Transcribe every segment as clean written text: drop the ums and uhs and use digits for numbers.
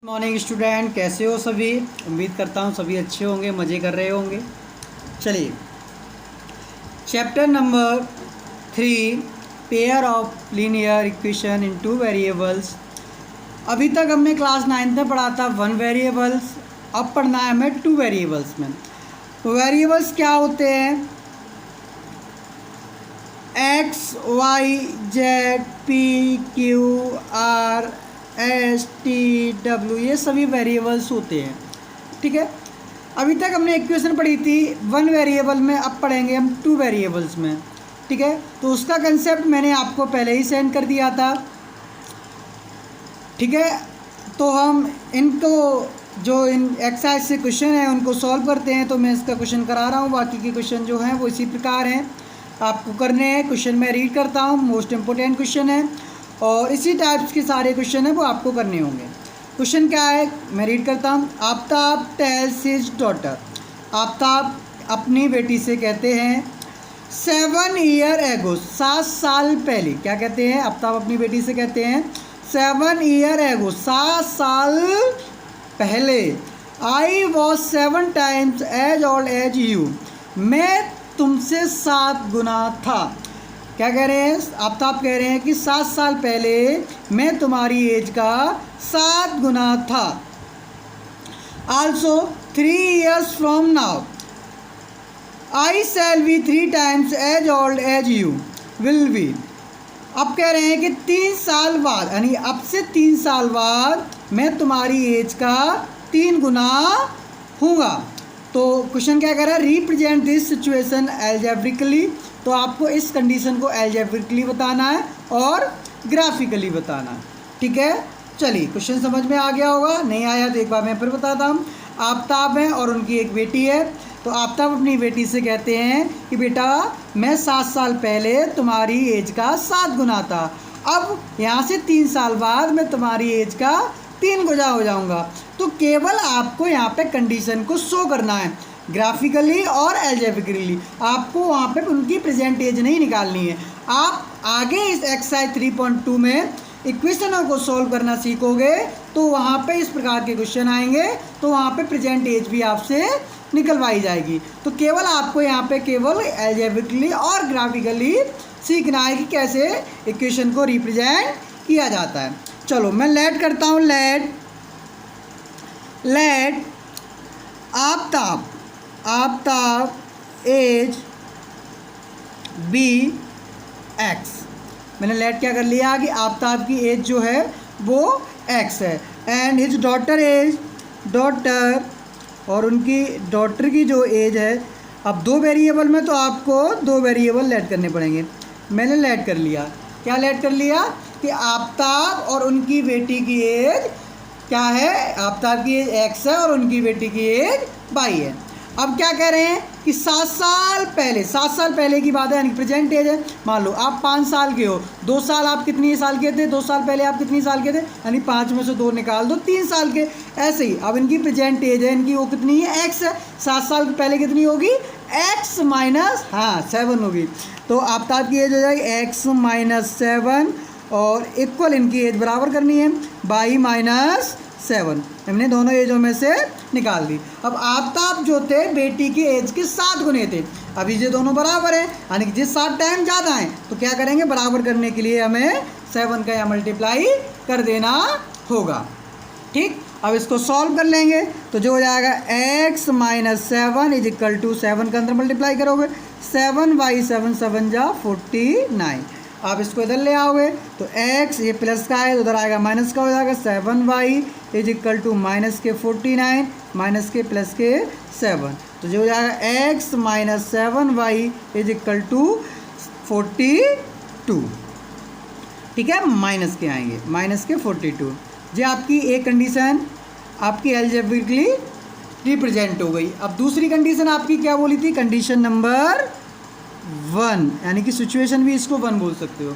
Morning student, कैसे हो सभी। उम्मीद करता हूँ सभी अच्छे होंगे, मज़े कर रहे होंगे। चलिए, chapter number 3, pair of linear equation in two variables. अभी तक हमने क्लास 9th में पढ़ा था 1 वेरिएबल्स। अब पढ़ना है हमें 2 वेरिएबल्स में। वेरिएबल्स क्या होते हैं? X, Y, Z, P, Q, R, S, T, W, ये सभी वेरिएबल्स होते हैं। ठीक है, अभी तक हमने इक्वेशन पढ़ी थी 1 वेरिएबल में, अब पढ़ेंगे हम 2 वेरिएबल्स में। ठीक है, तो उसका कंसेप्ट मैंने आपको पहले ही सेंड कर दिया था। ठीक है, तो हम इनको जो इन एक्सरसाइज से क्वेश्चन है उनको सॉल्व करते हैं। तो मैं इसका क्वेश्चन करा रहा हूँ, बाकी के क्वेश्चन जो हैं वो इसी प्रकार हैं, आपको करने हैं। क्वेश्चन मैं रीड करता हूँ, मोस्ट इम्पोर्टेंट क्वेश्चन है और इसी टाइप्स के सारे क्वेश्चन हैं वो आपको करने होंगे। क्वेश्चन क्या है, मैं रीड करता हूँ। Aftab tales his daughter, Aftab अपनी बेटी से कहते हैं 7 ईयर एगो, 7 साल पहले। क्या कहते हैं? आफ्ताब अपनी बेटी से कहते हैं 7 ईयर एगो, 7 साल पहले। I was 7 times as old as you, मैं तुमसे 7 गुना था। क्या कह रहे हैं? आफ्ताब कह रहे हैं कि 7 साल पहले मैं तुम्हारी एज का 7 गुना था। Also 3 years from now I shall be 3 times as old as you will be. अब कह रहे हैं कि 3 साल बाद, यानी अब से 3 साल बाद मैं तुम्हारी एज का 3 गुना हूँगा। तो क्वेश्चन क्या कर रहा है? Represent this situation algebraically. तो आपको इस कंडीशन को एल्जेब्रिकली बताना है और ग्राफिकली बताना है। ठीक है, चलिए क्वेश्चन समझ में आ गया होगा, नहीं आया तो एक बार मैं फिर बताता हूँ। आफ्ताब है और उनकी एक बेटी है। तो आफ्ताब अपनी बेटी से कहते हैं कि बेटा मैं 7 साल पहले तुम्हारी एज का 7 गुना था, अब यहाँ से 3 साल बाद मैं तुम्हारी एज का 3 गुना हो जाऊँगा। तो केवल आपको यहाँ पे कंडीशन को शो करना है ग्राफिकली और एल्जेब्रिकली। आपको वहाँ पे उनकी प्रेजेंट एज नहीं निकालनी है। आप आगे इस एक्सरसाइज 3.2 में इक्वेशनों को सॉल्व करना सीखोगे तो वहाँ पे इस प्रकार के क्वेश्चन आएंगे, तो वहाँ पे प्रेजेंट एज भी आपसे निकलवाई जाएगी। तो केवल आपको यहाँ पे केवल एल्जेब्रिकली और ग्राफिकली सीखना है कि कैसे इक्वेशन को रिप्रेजेंट किया जाता है। चलो मैं लेट करता हूँ। Let Aftab age be X. मैंने लेट क्या कर लिया कि आफ्ताब की एज जो है वो एक्स है, and his daughter age, daughter और उनकी डॉटर की जो एज है। अब 2 वेरिएबल में तो आपको 2 वेरिएबल लेट करने पड़ेंगे। मैंने लेट कर लिया। क्या लेट कर लिया कि आफ्ताब और उनकी बेटी की एज क्या है? आफ्ताब की एज एक्स है और उनकी बेटी की एज वाई है। अब क्या कह रहे हैं कि 7 साल पहले, 7 साल पहले की बात है, यानी प्रेजेंट एज है। मान लो आप 5 साल के हो, 2 साल आप कितनी साल के थे? 2 साल पहले आप कितनी साल के थे? यानी 5 में से 2 निकाल दो, 3 साल के। ऐसे ही अब इनकी प्रेजेंट एज है, इनकी वो कितनी है? एक्स है। 7 साल पहले कितनी होगी? एक्स माइनस 7 होगी। तो आफ्ताब की एज हो जाएगी एक्स माइनस 7 और इक्वल इनकी एज बराबर करनी है वाई माइनस 7। हमने दोनों एजों में से निकाल दी। अब आफ्ताब जो थे बेटी की एज के 7 गुने थे। अभी ये दोनों बराबर हैं, यानी कि जिस 7 टाइम ज़्यादा हैं तो क्या करेंगे? बराबर करने के लिए हमें 7 का यहाँ मल्टीप्लाई कर देना होगा। ठीक, अब इसको सॉल्व कर लेंगे तो जो हो जाएगा x minus 7 is equal to 7 का अंदर मल्टीप्लाई करोगे 7 बाई 7 7 जा 49। आप इसको इधर ले आओगे तो x ये प्लस का है, उधर आएगा माइनस का, हो जाएगा 7y is equal to minus के 49 माइनस के प्लस के 7। तो जो हो जाएगा x minus 7y is equal to 42। ठीक है, माइनस के आएंगे, माइनस के 42। ये आपकी एक कंडीशन आपकी एल्जेब्रिकली रिप्रेजेंट हो गई। अब दूसरी कंडीशन आपकी क्या बोली थी? कंडीशन नंबर 1, यानी कि सिचुएशन भी इसको 1 बोल सकते हो।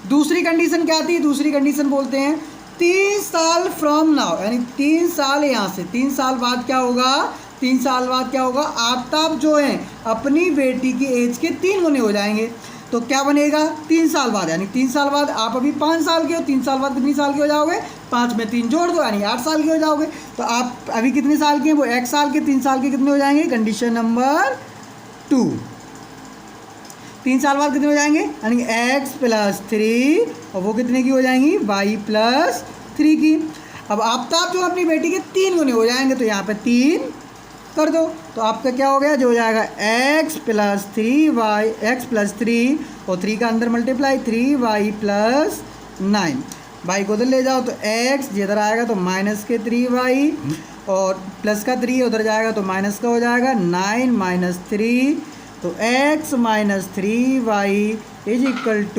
दूसरी कंडीशन क्या थी? दूसरी कंडीशन बोलते हैं 3 साल फ्रॉम नाउ, यानी 3 साल यहाँ से 3 साल बाद क्या होगा? 3 साल बाद क्या होगा? आफ्ताब जो हैं अपनी बेटी की एज के 3 गुने हो जाएंगे। तो तो क्या बनेगा 3 साल बाद, यानी 3 साल बाद आप अभी 5 साल के हो, 3 साल बाद कितनी साल के हो जाओगे, 5 में 3 जोड़ दो यानी 8 साल के हो जाओगे। तो आप अभी कितने साल के हैं, वो 1 साल के, 3 साल के कितने हो जाएंगे, कंडीशन नंबर 2। 3 साल बाद कितने हो जाएंगे, यानी x + 3 और वो कितने की हो जाएंगी, y + 3 की। अब आफ्ताब जो अपनी बेटी के 3 गुने हो जाएंगे, तो यहाँ पे 3 कर दो, तो आपका क्या हो गया, जो हो जाएगा x + 3y, x + 3 और 3 का अंदर मल्टीप्लाई 3y + 9, y को उधर ले जाओ तो x इधर आएगा तो -3y और प्लस का 3 उधर जाएगा तो माइनस का हो जाएगा 9 - 3, तो x - 3y =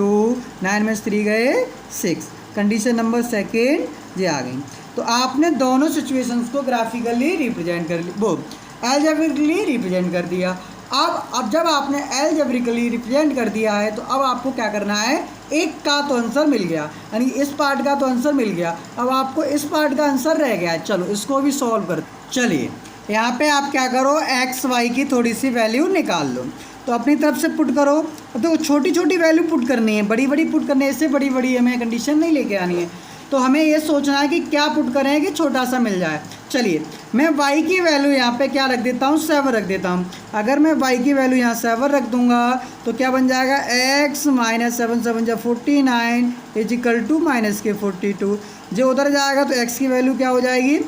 9 में 3 गए 6। कंडीशन नंबर 2 ये आ गई। तो आपने दोनों सिचुएशंस को ग्राफिकली रिप्रेजेंट कर ली, वो एल्जेब्रिकली रिप्रेजेंट कर दिया। अब जब आपने एल्जेब्रिकली रिप्रेजेंट कर दिया है, तो अब आपको क्या करना है, एक का तो आंसर मिल गया, यानी इस पार्ट का तो आंसर मिल गया, अब आपको इस पार्ट का आंसर रह गया है। चलो इसको भी सॉल्व कर, चलिए यहाँ पे आप क्या करो, एक्स वाई की थोड़ी सी वैल्यू निकाल लो। तो अपनी तरफ से पुट करो, तो छोटी छोटी वैल्यू पुट करनी है, बड़ी बड़ी पुट करने से बड़ी बड़ी हमें कंडीशन नहीं लेके आनी है। तो हमें ये सोचना है कि क्या पुट करें कि छोटा सा मिल जाए। चलिए मैं y की वैल्यू यहाँ पे क्या रख देता हूँ, 7 रख देता हूँ। अगर मैं y की वैल्यू यहाँ 7 रख दूँगा तो क्या बन जाएगा, x - 7 7 = 49 = -42। जो उधर जाएगा तो x की वैल्यू क्या हो जाएगी,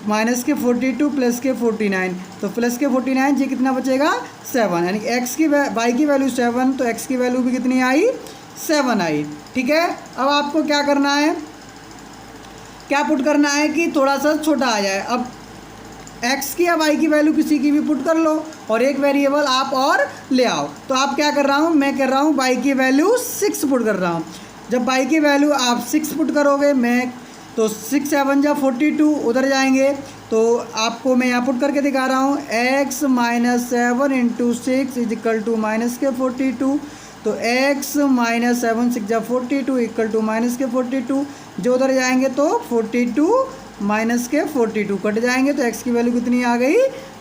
-42 + 49, तो +49 जी कितना बचेगा 7, यानी y की वैल्यू 7, तो x की वैल्यू भी कितनी आई, 7 आई। ठीक है, अब आपको क्या करना है, क्या पुट करना है कि थोड़ा सा छोटा आ जाए। अब x की या y की वैल्यू किसी की भी पुट कर लो और एक वेरिएबल आप और ले आओ। तो आप क्या कर रहा हूँ, मैं कर रहा हूँ y की वैल्यू 6 पुट कर रहा हूँ। जब y की वैल्यू आप 6 पुट करोगे, मैं तो 6 7 = 42 उधर जाएंगे, तो आपको मैं यहाँ पुट करके दिखा रहा हूँ, x - 7 × 6 = -42, तो x - 7 6 = 42 = -42। जो उधर जाएंगे तो 42 - 42 कट जाएंगे, तो x की वैल्यू कितनी आ गई,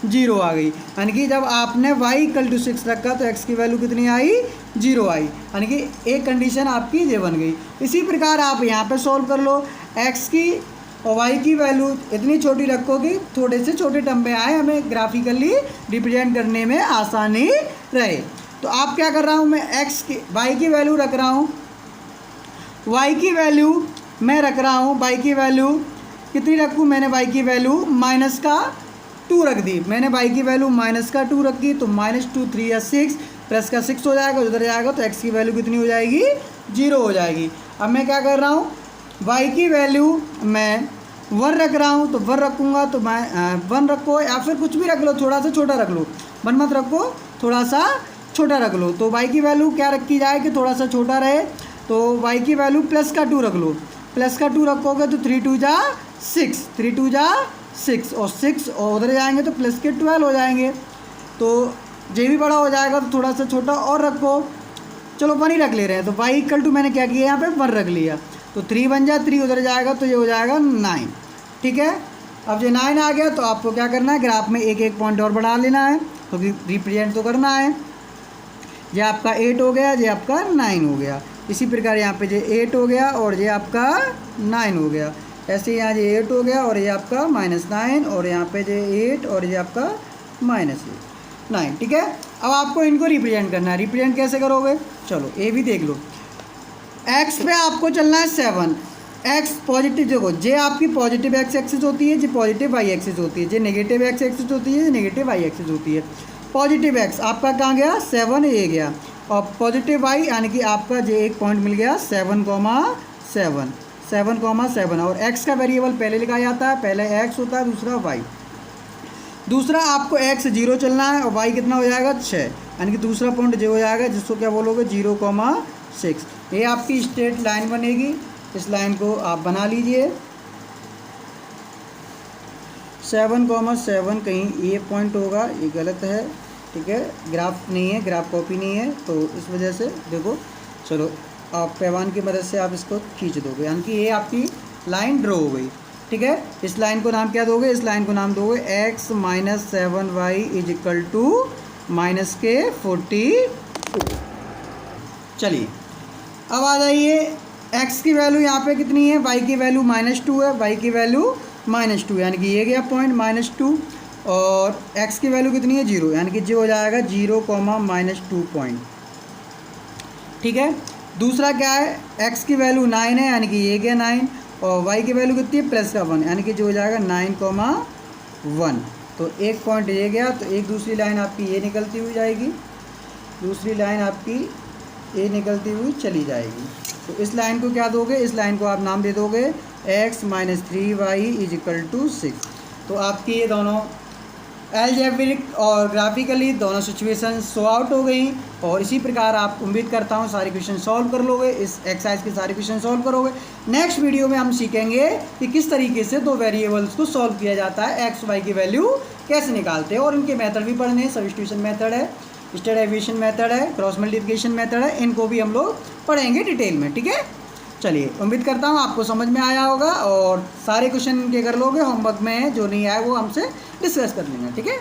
0 आ गई। यानी कि जब आपने y = 6 रखा तो x की वैल्यू कितनी आई, 0 आई, यानी कि एक कंडीशन आपकी ये बन गई। इसी प्रकार आप यहाँ पे सॉल्व कर लो, x की और y की वैल्यू इतनी छोटी रखो कि थोड़े से छोटे टर्म में आए, हमें ग्राफिकली रिप्रेजेंट करने में आसानी रहे। तो आप क्या कर रहा हूँ, मैं y की वैल्यू रख रहा हूँ, y की वैल्यू मैं रख रहा हूँ, y की वैल्यू कितनी रखूँ, मैंने y की वैल्यू -2 रख दी, मैंने y की वैल्यू -2 रखी, तो -2 3 या 6 प्लस का 6 हो जाएगा, उधर जाएगा तो x की वैल्यू कितनी हो जाएगी, 0 हो जाएगी। अब मैं क्या कर रहा हूँ, y की वैल्यू मैं 1 रख रहा हूँ, तो 1 रखूँगा तो मैं 1 रखो या फिर कुछ भी रख लो, थोड़ा सा छोटा रख लो, 1 मत रखो, थोड़ा सा छोटा रख लो। तो y की वैल्यू क्या रखी जाए कि थोड़ा सा छोटा रहे, तो y की वैल्यू +2 रख लो, +2 रखोगे तो 3 2 = 6, 3 2 = 6 और 6 और उधर जाएंगे तो +12 हो जाएंगे, तो जे भी बड़ा हो जाएगा तो थोड़ा सा छोटा और रखो। चलो 1 ही रख ले रहे हैं, तो y = मैंने क्या किया, यहाँ पे 1 रख लिया, तो 3 1 = 3 उधर जाएगा तो ये हो जाएगा 9। ठीक है, अब ये 9 आ गया तो आपको क्या करना है, ग्राफ में एक एक पॉइंट और बढ़ा लेना है, तो रिप्रेजेंट तो करना है। ये आपका 8 हो गया, ये आपका 9 हो गया। इसी प्रकार यहाँ पे ये 8 हो गया और ये आपका 9 हो गया, ऐसे यहाँ ये 8 हो गया और ये आपका -9 और यहाँ पे ये 8 और ये आपका -9। ठीक है, अब आपको इनको रिप्रेजेंट करना है। रिप्रेजेंट कैसे करोगे, चलो ये भी देख लो। x पे आपको चलना है 7, x पॉजिटिव, देखो जे आपकी पॉजिटिव x एक्सिस होती है, जो पॉजिटिव y एक्सिस होती है, जो नेगेटिव x एक्सिस होती है, जो नेगेटिव y एक्सिस होती है। पॉजिटिव x आपका कहाँ गया, 7 ये गया, और पॉजिटिव y यानी कि आपका जो एक पॉइंट मिल गया 7,7 और x का वेरिएबल पहले लिखा जाता है, पहले x होता है, दूसरा y। दूसरा आपको x 0 चलना है और y कितना हो जाएगा 6, यानी कि दूसरा पॉइंट जो हो जाएगा जिसको क्या बोलोगे 0,6। ये आपकी स्ट्रेट लाइन बनेगी, इस लाइन को आप बना लीजिए। 7,7 कहीं ये पॉइंट होगा, ये गलत है। ठीक है, ग्राफ नहीं है, ग्राफ कॉपी नहीं है, तो इस वजह से देखो, चलो आप पैमाने की मदद से आप इसको खींच दोगे, यानी कि ये आपकी लाइन ड्रॉ हो गई। ठीक है, इस लाइन को नाम क्या दोगे, इस लाइन को नाम दोगे x - 7y = -42। चलिए अब आ जाइए, x की वैल्यू यहाँ पे कितनी है, y की वैल्यू -2 है, y की वैल्यू -2 यानी कि ये गया पॉइंट -2, और x की वैल्यू कितनी है 0 यानी कि जो हो जाएगा 0, -2 पॉइंट। ठीक है, दूसरा क्या है, x की वैल्यू 9 है यानी कि ये गया 9, और y की वैल्यू कितनी है +1 यानी कि जो हो जाएगा 9, 1। तो एक पॉइंट ये गया, तो एक दूसरी लाइन आपकी ये निकलती हुई जाएगी, दूसरी लाइन आपकी ये निकलती हुई चली जाएगी। तो इस लाइन को क्या दोगे, इस लाइन को आप नाम दे दोगे x - 3y = 6। तो आपकी ये दोनों एल्जेब्रिक और ग्राफिकली दोनों सिचुएशन शो आउट हो गई। और इसी प्रकार आप, उम्मीद करता हूँ सारे क्वेश्चन सॉल्व कर लोगे, इस एक्सरसाइज के सारे क्वेश्चन सॉल्व करोगे। नेक्स्ट वीडियो में हम सीखेंगे कि किस तरीके से दो वेरिएबल्स को सॉल्व किया जाता है, x y की वैल्यू कैसे निकालते हैं, और इनके मेथड भी पढ़ने हैं। सब्स्टिट्यूशन मेथड है, स्टैंडर्ड डेविएशन मेथड है, क्रॉस मल्टीप्लिकेशन मेथड है, इनको भी हम लोग पढ़ेंगे डिटेल में। ठीक है, चलिए उम्मीद करता हूँ आपको समझ में आया होगा, और सारे क्वेश्चन के कर लोगे, होमवर्क में जो नहीं आया वो हमसे डिस्कस कर लेंगे। ठीक है।